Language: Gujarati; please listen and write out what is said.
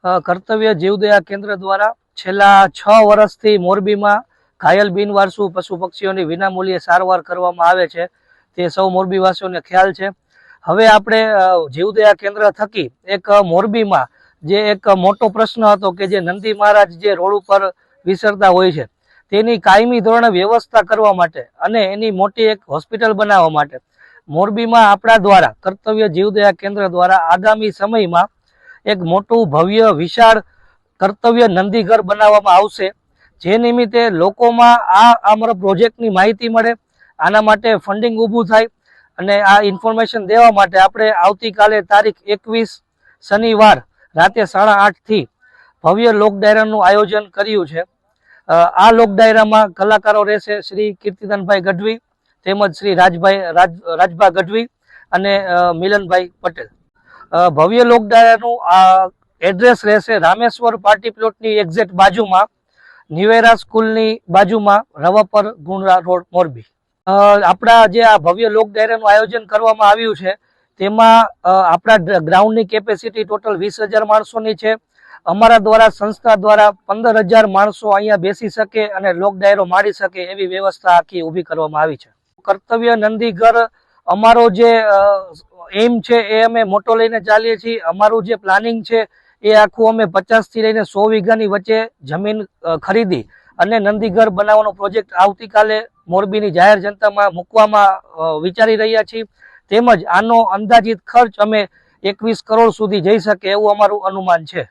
કર્તવ્ય જીવદયા કેન્દ્ર દ્વારા છેલ્લા 6 વર્ષથી મોરબીમાં ઘાયલ બિનવારસુ પશુ પક્ષીઓની વિનામૂલ્યે સારવાર કરવામાં આવે છે તે સૌ મોરબીવાસીઓને ખ્યાલ છે। હવે આપણે જીવદયા કેન્દ્ર થકી એક મોરબીમાં જે એક મોટો પ્રશ્ન હતો કે જે નંદી મહારાજ જે રોડ ઉપર વિસરતા હોય છે તેની કાયમી ધોરણે વ્યવસ્થા કરવા માટે અને એની મોટી એક હોસ્પિટલ બનાવવા માટે મોરબીમાં આપણા દ્વારા કર્તવ્ય જીવદયા કેન્દ્ર દ્વારા આગામી સમયમાં એક મોટું ભવ્ય વિશાળ કર્તવ્ય નંદીઘર બનાવવામાં આવશે, જે નિમિત્તે લોકોમાં આ અમારા પ્રોજેક્ટની માહિતી મળે, આના માટે ફંડિંગ ઊભું થાય અને આ ઇન્ફોર્મેશન દેવા માટે આપણે આવતીકાલે તારીખ 21 શનિવાર રાતે 8:30 થી ભવ્ય લોક ડાયરાનું આયોજન કર્યું છે। આ લોક ડાયરામાં કલાકારો રહેશે શ્રી કીર્તિદાનભાઈ ગઢવી તેમજ શ્રી રાજભા ગઢવી અને મિલનભાઈ પટેલ। ભવ્ય લોક ડાયરાનું એડ્રેસ રહેશે રામેશ્વર પાર્ટી પ્લોટની એક્ઝેક્ટ બાજુમાં, નિવેરા સ્કૂલની બાજુમાં, રવાપર ગુણરા રોડ, મોરબી। આપણા જે આ ભવ્ય લોક ડાયરાનું આયોજન કરવામાં આવ્યું છે તેમાં આપણા ગ્રાઉન્ડની કેપેસિટી ટોટલ 20,000 માણસોની છે। અમારા દ્વારા સંસ્થા દ્વારા 15,000 માણસો અહીંયા બેસી શકે અને લોક ડાયરો માણી શકે એવી વ્યવસ્થા આખી ઊભી કરવામાં આવી છે। કર્તવ્ય નંદીઘર અમારો જે એમ છે એ અમે મોટો લઈને ચાલીએ છીએ। અમારું જે પ્લાનિંગ છે એ આખું અમે 50 થી લઈને 100 વીઘાની વચ્ચે જમીન ખરીદી અને નંદીઘર બનાવવાનો પ્રોજેક્ટ આવતીકાલે મોરબીની જાહેર જનતામાં મૂકવામાં વિચારી રહ્યા છીએ। તેમજ આનો અંદાજિત ખર્ચ અમે 21 કરોડ સુધી જઈ શકે એવું અમારું અનુમાન છે।